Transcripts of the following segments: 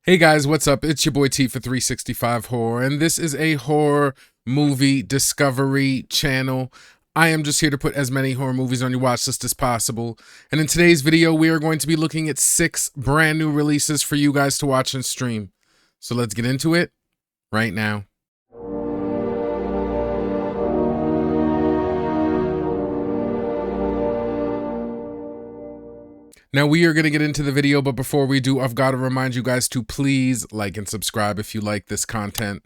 Hey guys, what's up? It's your boy T for 365 Horror, and this is a horror movie discovery channel. I am just here to put as many horror movies on your watch list as possible. And in today's video, we are going to be looking at 6 brand new releases for you guys to watch and stream. So let's get into it right now. Now we are going to get into the video, but before we do, I've got to remind you guys to please like and subscribe if you like this content.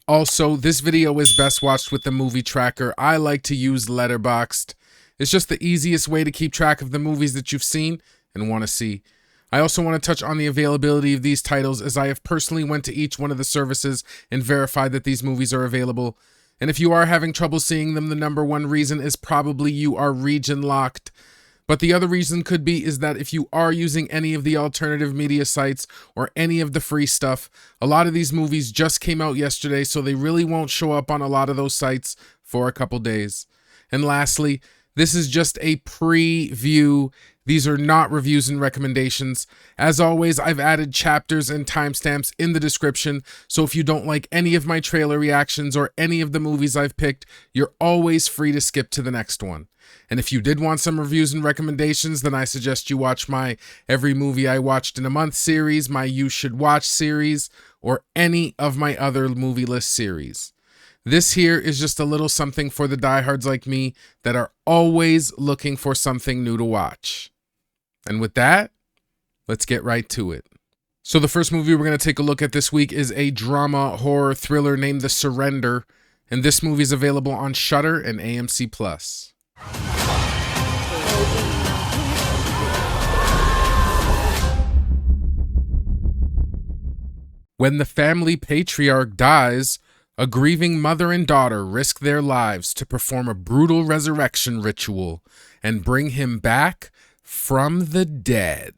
Also, this video is best watched with the movie tracker. I like to use Letterboxd. It's just the easiest way to keep track of the movies that you've seen and want to see. I also want to touch on the availability of these titles, as I have personally went to each one of the services and verified that these movies are available. And if you are having trouble seeing them, the number one reason is probably you are region locked. But the other reason could be is that if you are using any of the alternative media sites or any of the free stuff, a lot of these movies just came out yesterday, so they really won't show up on a lot of those sites for a couple days. And lastly, this is just a preview. These are not reviews and recommendations. As always, I've added chapters and timestamps in the description, so if you don't like any of my trailer reactions or any of the movies I've picked, you're always free to skip to the next one. And if you did want some reviews and recommendations, then I suggest you watch my Every Movie I Watched in a Month series, my You Should Watch series, or any of my other movie list series. This here is just a little something for the diehards like me that are always looking for something new to watch. And with that, let's get right to it. So the first movie we're going to take a look at this week is a drama horror thriller named The Surrender, and this movie is available on Shudder and AMC+. When the family patriarch dies, a grieving mother and daughter risk their lives to perform a brutal resurrection ritual and bring him back from the dead.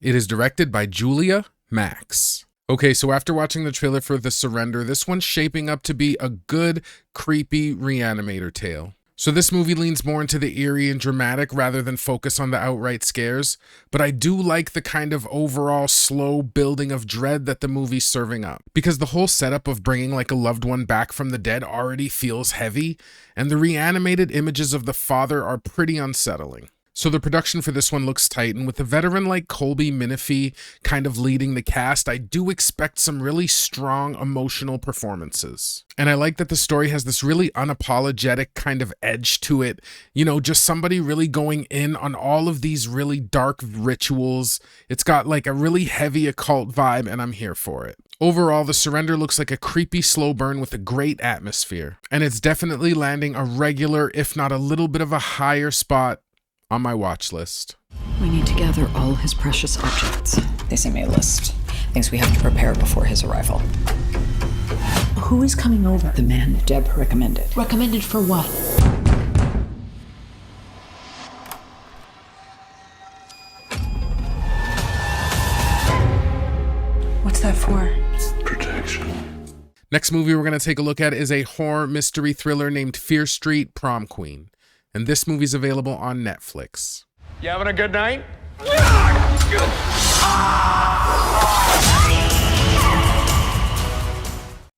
It is directed by Julia Max. Okay, so after watching the trailer for The Surrender, this one's shaping up to be a good, creepy reanimator tale. So this movie leans more into the eerie and dramatic rather than focus on the outright scares, but I do like the kind of overall slow building of dread that the movie's serving up, because the whole setup of bringing like a loved one back from the dead already feels heavy, and the reanimated images of the father are pretty unsettling. So the production for this one looks tight, and with a veteran like Colby Minifie kind of leading the cast, I do expect some really strong emotional performances. And I like that the story has this really unapologetic kind of edge to it. You know, just somebody really going in on all of these really dark rituals. It's got like a really heavy occult vibe, and I'm here for it. Overall, The Surrender looks like a creepy slow burn with a great atmosphere. And it's definitely landing a regular, if not a little bit of a higher spot on my watch list. We need to gather all his precious objects. They sent me a list. Things we have to prepare before his arrival. Who is coming over? The man Deb recommended. Recommended for what? What's that for? Protection. Next movie we're going to take a look at is a horror mystery thriller named Fear Street Prom Queen. And this movie's available on Netflix. You having a good night?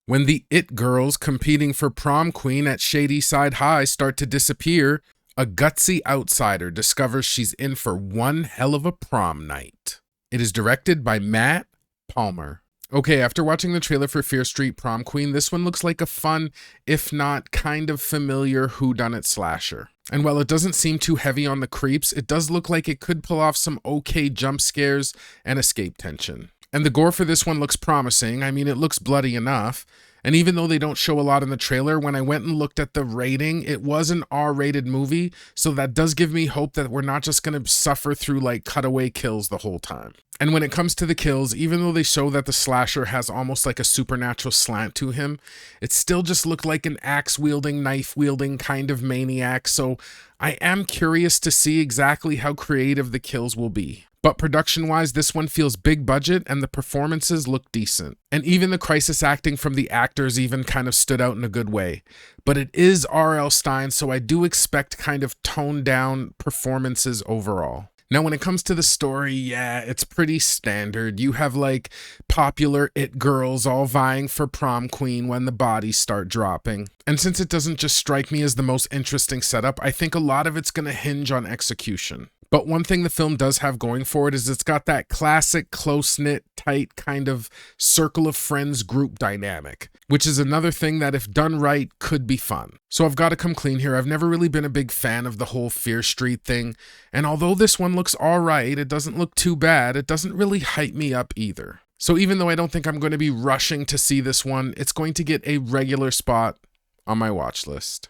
When the It girls competing for prom queen at Shady Side High start to disappear, a gutsy outsider discovers she's in for one hell of a prom night. It is directed by Matt Palmer. Okay, after watching the trailer for Fear Street Prom Queen, this one looks like a fun, if not kind of familiar whodunit slasher. And while it doesn't seem too heavy on the creeps, it does look like it could pull off some okay jump scares and escape tension. And the gore for this one looks promising. I mean, it looks bloody enough. And even though they don't show a lot in the trailer, when I went and looked at the rating, it was an R-rated movie. So that does give me hope that we're not just going to suffer through like cutaway kills the whole time. And when it comes to the kills, even though they show that the slasher has almost like a supernatural slant to him, it still just looked like an axe-wielding, knife-wielding kind of maniac. So I am curious to see exactly how creative the kills will be. But production-wise, this one feels big budget and the performances look decent. And even the crisis acting from the actors even kind of stood out in a good way. But it is R.L. Stine, so I do expect kind of toned down performances overall. Now, when it comes to the story, yeah, it's pretty standard. You have like popular it girls all vying for prom queen when the bodies start dropping. And since it doesn't just strike me as the most interesting setup, I think a lot of it's going to hinge on execution. But one thing the film does have going for it is it's got that classic close-knit, tight kind of circle of friends group dynamic, which is another thing that if done right could be fun. So I've got to come clean here. I've never really been a big fan of the whole Fear Street thing. And although this one looks all right, it doesn't look too bad. It doesn't really hype me up either. So even though I don't think I'm going to be rushing to see this one, it's going to get a regular spot on my watch list.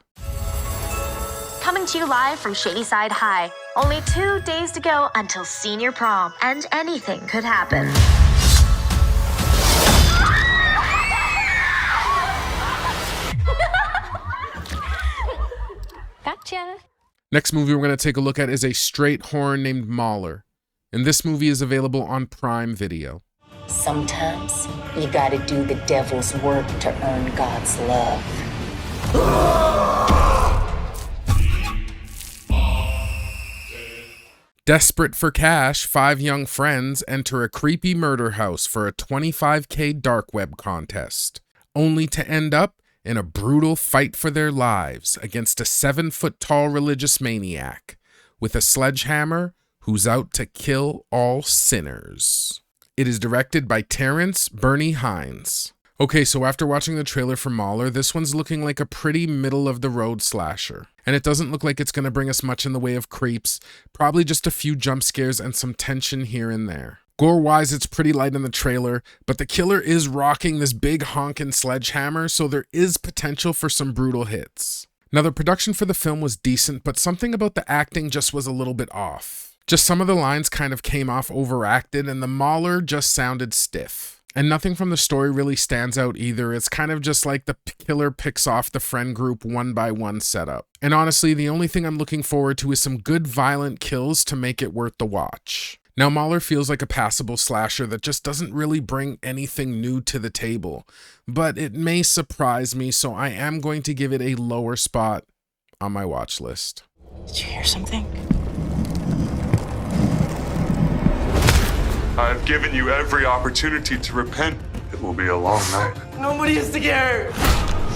Coming to you live from Shadyside High. Only 2 days to go until senior prom, and anything could happen. Gotcha. Next movie we're going to take a look at is a straight horror named Mauler. And this movie is available on Prime Video. Sometimes you gotta do the devil's work to earn God's love. Desperate for cash, 5 young friends enter a creepy murder house for a $25K dark web contest, only to end up in a brutal fight for their lives against a 7-foot-tall religious maniac with a sledgehammer who's out to kill all sinners. It is directed by Terrence Bernie Hines. Okay, so after watching the trailer for Mauler, this one's looking like a pretty middle-of-the-road slasher. And it doesn't look like it's going to bring us much in the way of creeps, probably just a few jump scares and some tension here and there. Gore-wise, it's pretty light in the trailer, but the killer is rocking this big honkin' sledgehammer, so there is potential for some brutal hits. Now, the production for the film was decent, but something about the acting just was a little bit off. Just some of the lines kind of came off overacted, and the Mauler just sounded stiff. And nothing from the story really stands out either. It's kind of just like the killer picks off the friend group one by one setup. And honestly, the only thing I'm looking forward to is some good violent kills to make it worth the watch. Now, Mauler feels like a passable slasher that just doesn't really bring anything new to the table, but it may surprise me, so I am going to give it a lower spot on my watch list. Did you hear something? I've given you every opportunity to repent. It will be a long night. Nobody is scared.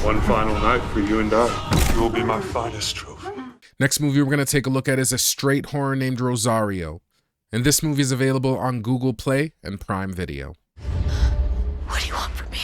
One final night for you and I. You will be my finest trophy. Next movie we're going to take a look at is a straight horror named Rosario. And this movie is available on Google Play and Prime Video. What do you want from me?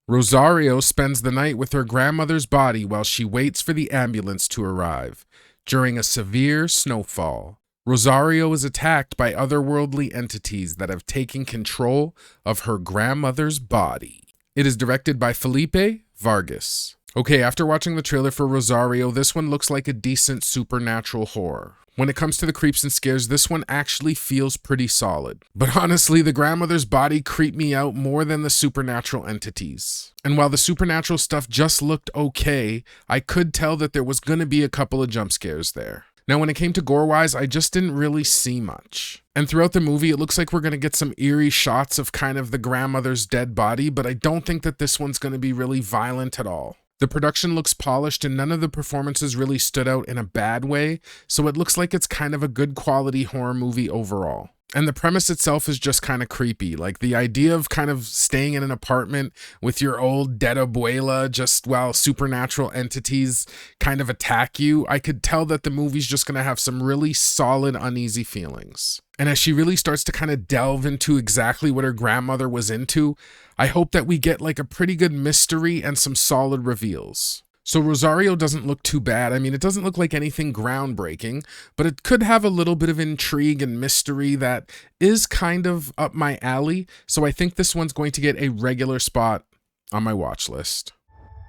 Rosario spends the night with her grandmother's body while she waits for the ambulance to arrive during a severe snowfall. Rosario is attacked by otherworldly entities that have taken control of her grandmother's body. It is directed by Felipe Vargas. Okay, after watching the trailer for Rosario, this one looks like a decent supernatural horror. When it comes to the creeps and scares, this one actually feels pretty solid. But honestly, the grandmother's body creeped me out more than the supernatural entities. And while the supernatural stuff just looked okay, I could tell that there was going to be a couple of jump scares there. Now, when it came to gore-wise, I just didn't really see much. And throughout the movie, it looks like we're going to get some eerie shots of kind of the grandmother's dead body, but I don't think that this one's going to be really violent at all. The production looks polished and none of the performances really stood out in a bad way, so it looks like it's kind of a good quality horror movie overall. And the premise itself is just kind of creepy, like the idea of kind of staying in an apartment with your old dead abuela just while supernatural entities kind of attack you. I could tell that the movie's just going to have some really solid uneasy feelings. And as she really starts to kind of delve into exactly what her grandmother was into, I hope that we get like a pretty good mystery and some solid reveals. So Rosario doesn't look too bad. I mean, it doesn't look like anything groundbreaking, but it could have a little bit of intrigue and mystery that is kind of up my alley. So I think this one's going to get a regular spot on my watch list.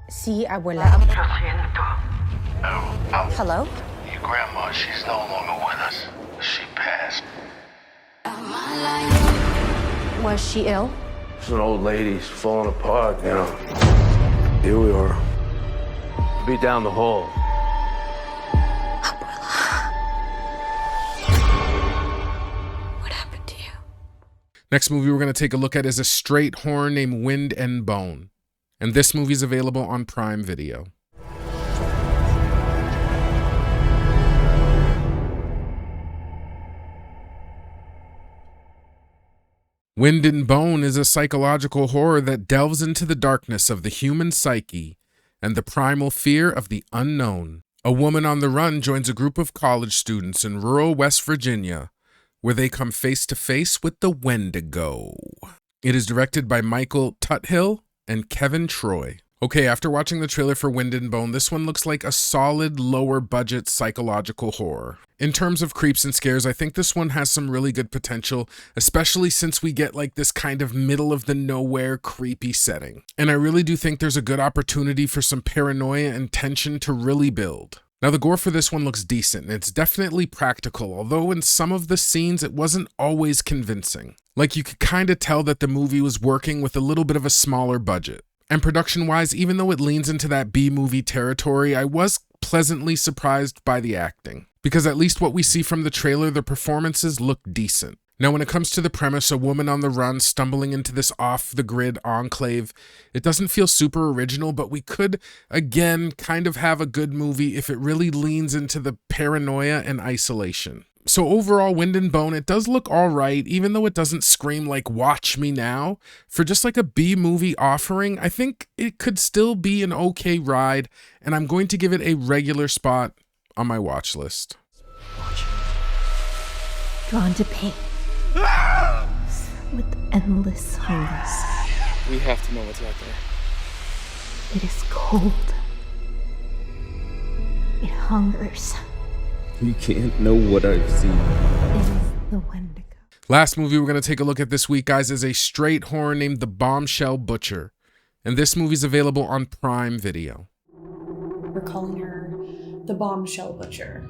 See, abuela. Hello? Your grandma, she's no longer with us. She passed. Was she ill? She's an old lady. She's falling apart, you know. Here we are. Be down the hall. What happened to you? Next movie we're going to take a look at is a straight horror named Wind and Bone. And this movie is available on Prime Video. Wind and Bone is a psychological horror that delves into the darkness of the human psyche and the primal fear of the unknown. A woman on the run joins a group of college students in rural West Virginia, where they come face to face with the Wendigo. It is directed by Michael Tuthill and Kevin Troy. Okay, after watching the trailer for Wind and Bone, this one looks like a solid lower budget psychological horror. In terms of creeps and scares, I think this one has some really good potential, especially since we get like this kind of middle of the nowhere creepy setting. And I really do think there's a good opportunity for some paranoia and tension to really build. Now the gore for this one looks decent, and it's definitely practical, although in some of the scenes it wasn't always convincing. Like you could kind of tell that the movie was working with a little bit of a smaller budget. And production-wise, even though it leans into that B-movie territory, I was pleasantly surprised by the acting. Because at least what we see from the trailer, the performances look decent. Now when it comes to the premise, a woman on the run stumbling into this off-the-grid enclave, it doesn't feel super original, but we could, again, kind of have a good movie if it really leans into the paranoia and isolation. So overall, Wind and Bone, it does look all right, even though it doesn't scream like watch me now. For just like a B-movie offering, I think it could still be an okay ride, and I'm going to give it a regular spot on my watch list. Drawn to pain. With endless hungers. We have to know what's out there. It is cold. It hungers. You can't know what I've seen. It is the Wendigo. Last movie we're going to take a look at this week, guys, is a straight horror named The Bombshell Butcher. And this movie's available on Prime Video. We're calling her The Bombshell Butcher.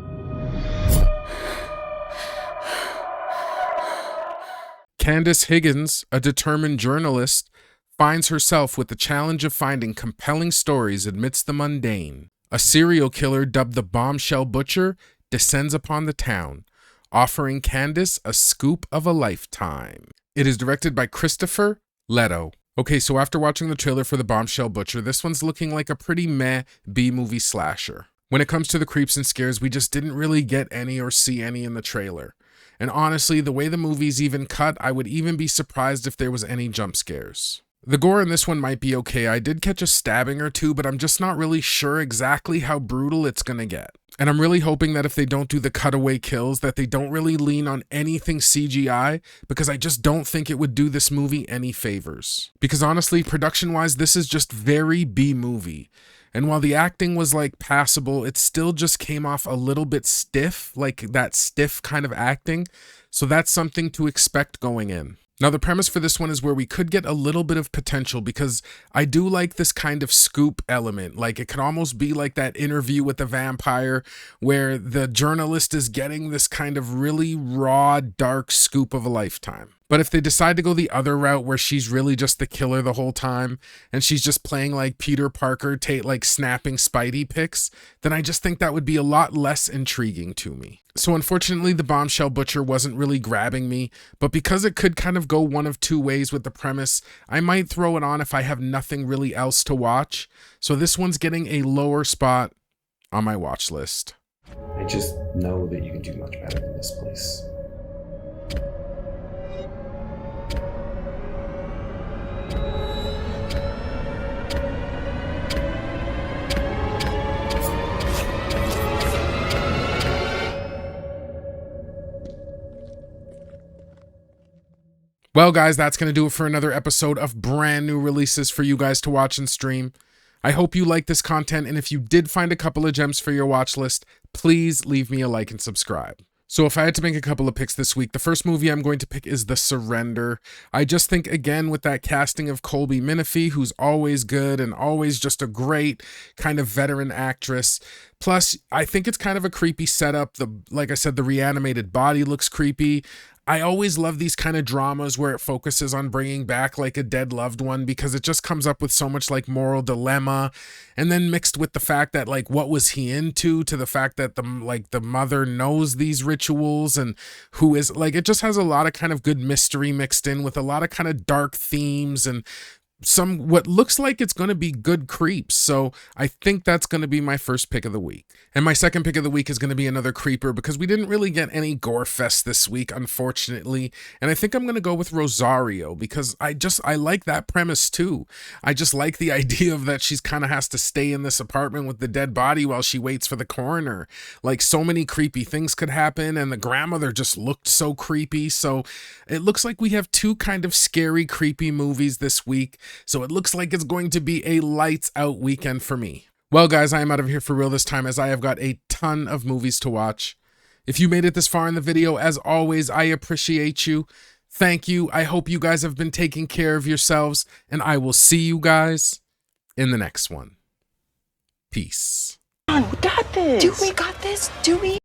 Candace Higgins, a determined journalist, finds herself with the challenge of finding compelling stories amidst the mundane. A serial killer dubbed the Bombshell Butcher descends upon the town, offering Candace a scoop of a lifetime. It is directed by Christopher Leto. Okay, so after watching the trailer for The Bombshell Butcher, this one's looking like a pretty meh B-movie slasher. When it comes to the creeps and scares, we just didn't really get any or see any in the trailer. And honestly, the way the movie's even cut, I would even be surprised if there was any jump scares. The gore in this one might be okay. I did catch a stabbing or two, but I'm just not really sure exactly how brutal it's gonna get. And I'm really hoping that if they don't do the cutaway kills, that they don't really lean on anything CGI, because I just don't think it would do this movie any favors. Because honestly, production-wise, this is just very B-movie. And while the acting was like passable, it still just came off a little bit stiff, like that stiff kind of acting. So that's something to expect going in. Now, the premise for this one is where we could get a little bit of potential, because I do like this kind of scoop element. Like it could almost be like that Interview with the Vampire, where the journalist is getting this kind of really raw, dark scoop of a lifetime. But if they decide to go the other route, where she's really just the killer the whole time, and she's just playing like Peter Parker, like snapping Spidey pics, then I just think that would be a lot less intriguing to me. So unfortunately, The Bombshell Butcher wasn't really grabbing me, but because it could kind of go one of two ways with the premise, I might throw it on if I have nothing really else to watch. So this one's getting a lower spot on my watch list. I just know that you can do much better than this place. Well, guys, that's going to do it for another episode of brand new releases for you guys to watch and stream. I hope you like this content, and if you did find a couple of gems for your watch list, please leave me a like and subscribe. So if I had to make a couple of picks this week, the first movie I'm going to pick is The Surrender. I just think, again, with that casting of Colby Minifie, who's always good and always just a great kind of veteran actress. Plus, I think it's kind of a creepy setup. Like I said, the reanimated body looks creepy. I always love these kind of dramas where it focuses on bringing back like a dead loved one, because it just comes up with so much like moral dilemma, and then mixed with the fact that like what was he into, to the fact that the mother knows these rituals, and who is like, it just has a lot of kind of good mystery mixed in with a lot of kind of dark themes. And what looks like it's going to be good creeps. So I think that's going to be my first pick of the week. And my second pick of the week is going to be another creeper because we didn't really get any gore fest this week, unfortunately. And I think I'm going to go with Rosario because I like that premise too. I just like the idea of that she's kind of has to stay in this apartment with the dead body while she waits for the coroner. Like, so many creepy things could happen, and the grandmother just looked so creepy. So it looks like we have two kind of scary, creepy movies this week. So it looks like it's going to be a lights out weekend for me. Well, guys, I am out of here for real this time, as I have got a ton of movies to watch. If you made it this far in the video, as always, I appreciate you. Thank you. I hope you guys have been taking care of yourselves, and I will see you guys in the next one. Peace. We got this. Do we got this? Do we?